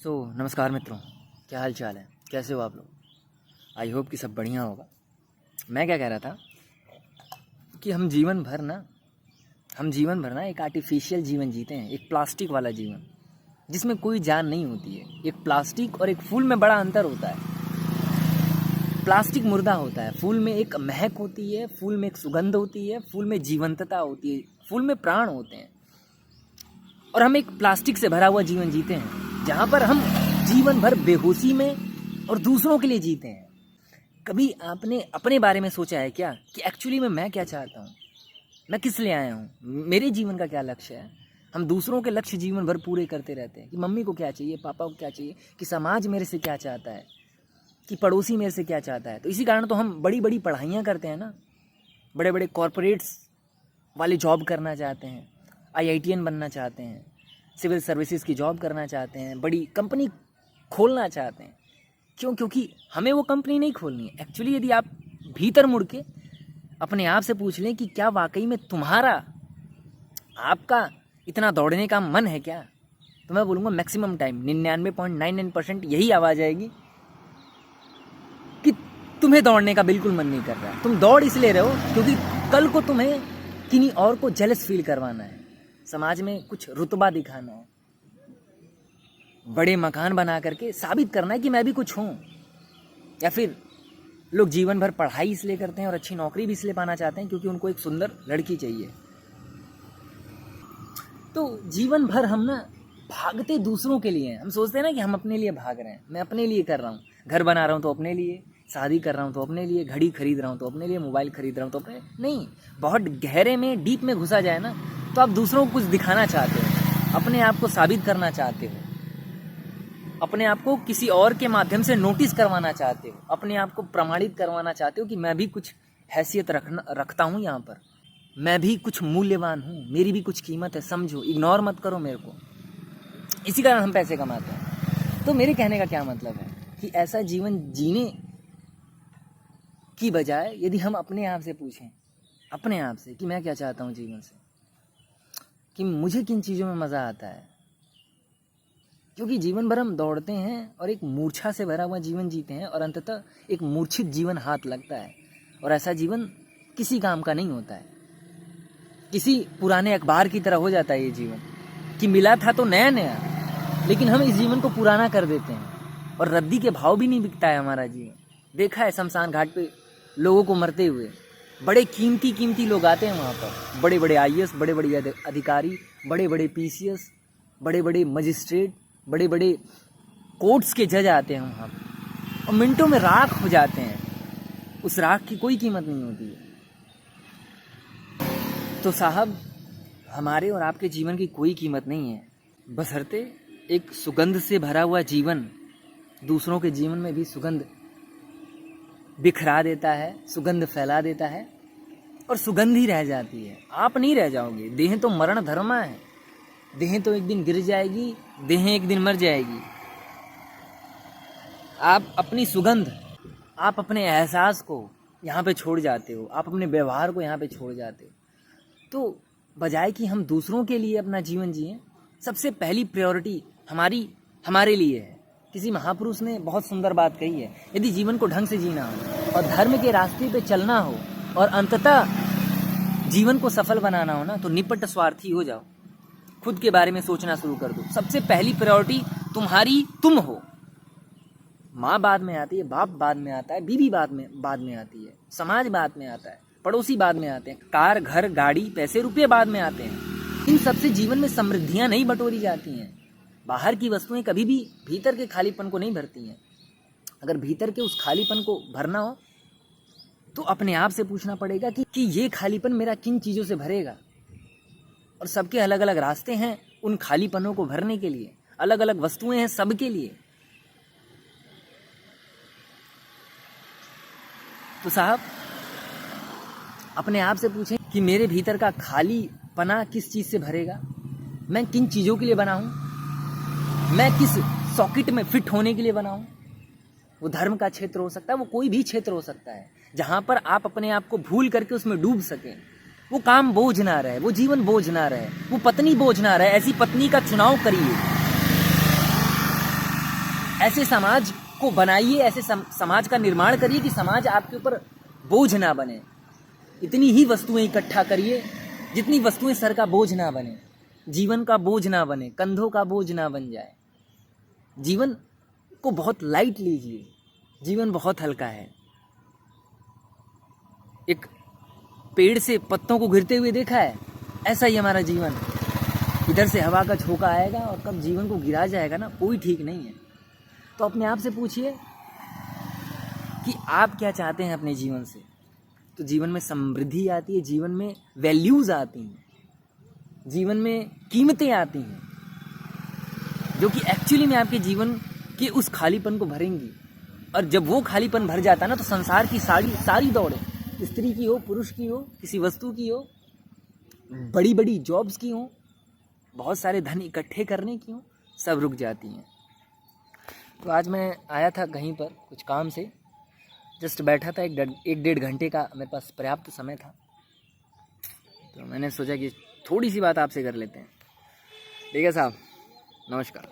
नमस्कार मित्रों, क्या हाल चाल है? कैसे हो आप लोग? आई होप कि सब बढ़िया होगा। मैं क्या कह रहा था कि हम जीवन भर ना एक आर्टिफिशियल जीवन जीते हैं, एक प्लास्टिक वाला जीवन जिसमें कोई जान नहीं होती है। एक प्लास्टिक और एक फूल में बड़ा अंतर होता है। प्लास्टिक मुर्दा होता है, फूल में एक महक होती है, फूल में एक सुगंध होती है, फूल में जीवंतता होती है, फूल में प्राण होते हैं। और हम एक प्लास्टिक से भरा हुआ जीवन जीते हैं जहाँ पर हम जीवन भर बेहोशी में और दूसरों के लिए जीते हैं। कभी आपने अपने बारे में सोचा है क्या कि एक्चुअली में मैं क्या चाहता हूँ, मैं किस लिए आया हूँ, मेरे जीवन का क्या लक्ष्य है? हम दूसरों के लक्ष्य जीवन भर पूरे करते रहते हैं कि मम्मी को क्या चाहिए, पापा को क्या चाहिए, कि समाज मेरे से क्या चाहता है, कि पड़ोसी मेरे से क्या चाहता है। तो इसी कारण तो हम बड़ी बड़ी पढ़ाइयाँ करते हैं ना, बड़े बड़े कॉरपोरेट्स वाले जॉब करना चाहते हैं, IITian बनना चाहते हैं, सिविल सर्विसेज की जॉब करना चाहते हैं, बड़ी कंपनी खोलना चाहते हैं। क्यों? क्योंकि हमें वो कंपनी नहीं खोलनी है। एक्चुअली यदि आप भीतर मुड़ के अपने आप से पूछ लें कि क्या वाकई में आपका इतना दौड़ने का मन है क्या, तो मैं बोलूँगा मैक्सिमम टाइम 99.99% यही आवाज़ आएगी कि तुम्हें दौड़ने का बिल्कुल मन नहीं कर रहा है। तुम दौड़ इसलिए रहे हो क्योंकि कल को तुम्हें किन्हीं और को जेलस फील करवाना है, समाज में कुछ रुतबा दिखाना है, बड़े मकान बना करके साबित करना है कि मैं भी कुछ हूँ। या फिर लोग जीवन भर पढ़ाई इसलिए करते हैं और अच्छी नौकरी भी इसलिए पाना चाहते हैं क्योंकि उनको एक सुंदर लड़की चाहिए। तो जीवन भर हम ना भागते दूसरों के लिए हैं। हम सोचते हैं ना कि हम अपने लिए भाग रहे हैं, मैं अपने लिए कर रहा हूँ, घर बना रहा हूँ तो अपने लिए, शादी कर रहा हूँ तो अपने लिए, घड़ी खरीद रहा हूँ तो अपने लिए, मोबाइल खरीद रहा हूँ तो अपने नहीं। बहुत गहरे में डीप में घुसा जाए ना तो आप दूसरों को कुछ दिखाना चाहते हो, अपने आप को साबित करना चाहते हो, अपने आप को किसी और के माध्यम से नोटिस करवाना चाहते हो, अपने आप को प्रमाणित करवाना चाहते हो कि मैं भी कुछ हैसियत रखता हूँ यहाँ पर, मैं भी कुछ मूल्यवान हूँ, मेरी भी कुछ कीमत है, समझो, इग्नोर मत करो मेरे को। इसी कारण हम पैसे कमाते हैं। तो मेरे कहने का क्या मतलब है कि ऐसा जीवन जीने की बजाय यदि हम अपने आप से पूछें, अपने आप से, कि मैं क्या चाहता हूँ जीवन से, कि मुझे किन चीज़ों में मज़ा आता है। क्योंकि जीवन भर हम दौड़ते हैं और एक मूर्छा से भरा हुआ जीवन जीते हैं और अंततः एक मूर्छित जीवन हाथ लगता है। और ऐसा जीवन किसी काम का नहीं होता है, किसी पुराने अखबार की तरह हो जाता है ये जीवन, कि मिला था तो नया नया, लेकिन हम इस जीवन को पुराना कर देते हैं और रद्दी के भाव भी नहीं बिकता है हमारा जीवन। देखा है शमशान घाट पे लोगों को मरते हुए, बड़े कीमती लोग आते हैं वहाँ पर, बड़े बड़े IAS, बड़े बड़े अधिकारी, बड़े बड़े PCS, बड़े बड़े मजिस्ट्रेट, बड़े बड़े कोर्ट्स के जज आते हैं वहाँ पर और मिनटों में राख हो जाते हैं। उस राख की कोई कीमत नहीं होती है। तो साहब, हमारे और आपके जीवन की कोई कीमत नहीं है, बशर्ते एक सुगंध से भरा हुआ जीवन दूसरों के जीवन में भी सुगंध बिखरा देता है, सुगंध फैला देता है और सुगंध ही रह जाती है। आप नहीं रह जाओगे। देह तो मरण धर्मा है, देह तो एक दिन गिर जाएगी, देह एक दिन मर जाएगी। आप अपनी सुगंध, आप अपने एहसास को यहाँ पे छोड़ जाते हो, आप अपने व्यवहार को यहाँ पे छोड़ जाते हो। तो बजाय कि हम दूसरों के लिए अपना जीवन जिएं, सबसे पहली प्रायोरिटी हमारे लिए है। किसी महापुरुष ने बहुत सुंदर बात कही है, यदि जीवन को ढंग से जीना हो और धर्म के रास्ते पे चलना हो और अंततः जीवन को सफल बनाना हो ना, तो निपट स्वार्थी हो जाओ, खुद के बारे में सोचना शुरू कर दो। सबसे पहली प्रायोरिटी तुम्हारी तुम हो। माँ बाद में आती है, बाप बाद में आता है, बीवी बाद में आती है, समाज बाद में आता है, पड़ोसी बाद में आते हैं, कार, घर, गाड़ी, पैसे, रुपये बाद में आते हैं। इन सबसे जीवन में समृद्धियां नहीं बटोरी जाती हैं। बाहर की वस्तुएं कभी भी भीतर के खालीपन को नहीं भरती हैं। अगर भीतर के उस खालीपन को भरना हो तो अपने आप से पूछना पड़ेगा कि ये खालीपन मेरा किन चीज़ों से भरेगा। और सबके अलग अलग रास्ते हैं उन खालीपनों को भरने के लिए, अलग अलग वस्तुएं हैं सबके लिए। तो साहब, अपने आप से पूछें कि मेरे भीतर का खाली पना किस चीज़ से भरेगा, मैं किन चीज़ों के लिए बना हूँ, मैं किस सॉकेट में फिट होने के लिए बना हूँ। वो धर्म का क्षेत्र हो सकता है, वो कोई भी क्षेत्र हो सकता है, जहाँ पर आप अपने आप को भूल करके उसमें डूब सकें। वो काम बोझ ना रहे, वो जीवन बोझ ना रहे, वो पत्नी बोझ ना रहे। ऐसी पत्नी का चुनाव करिए ऐसे समाज को बनाइए, ऐसे समाज का निर्माण करिए कि समाज आपके ऊपर बोझ ना बने। इतनी ही वस्तुएं इकट्ठा करिए जितनी वस्तुएं सर का बोझ ना बने, जीवन का बोझ ना बने, कंधों का बोझ ना बन जाए। जीवन को बहुत लाइट लीजिए, जीवन बहुत हल्का है। एक पेड़ से पत्तों को गिरते हुए देखा है, ऐसा ही हमारा जीवन। इधर से हवा का झोंका आएगा और कब जीवन को गिरा जाएगा ना, कोई ठीक नहीं है। तो अपने आप से पूछिए कि आप क्या चाहते हैं अपने जीवन से। तो जीवन में समृद्धि आती है, जीवन में वैल्यूज आती हैं, जीवन में कीमतें आती हैं, जो कि एक्चुअली में आपके जीवन के उस खालीपन को भरेंगी। और जब वो खालीपन भर जाता है ना, तो संसार की सारी दौड़ें, स्त्री की हो, पुरुष की हो, किसी वस्तु की हो, बड़ी बड़ी जॉब्स की हो, बहुत सारे धन इकट्ठे करने की हो, सब रुक जाती हैं। तो आज मैं आया था कहीं पर कुछ काम से, जस्ट बैठा था, एक डेढ़ घंटे का मेरे पास पर्याप्त समय था। तो मैंने सोचा कि थोड़ी सी बात आपसे कर लेते हैं। ठीक है साहब, नमस्कार।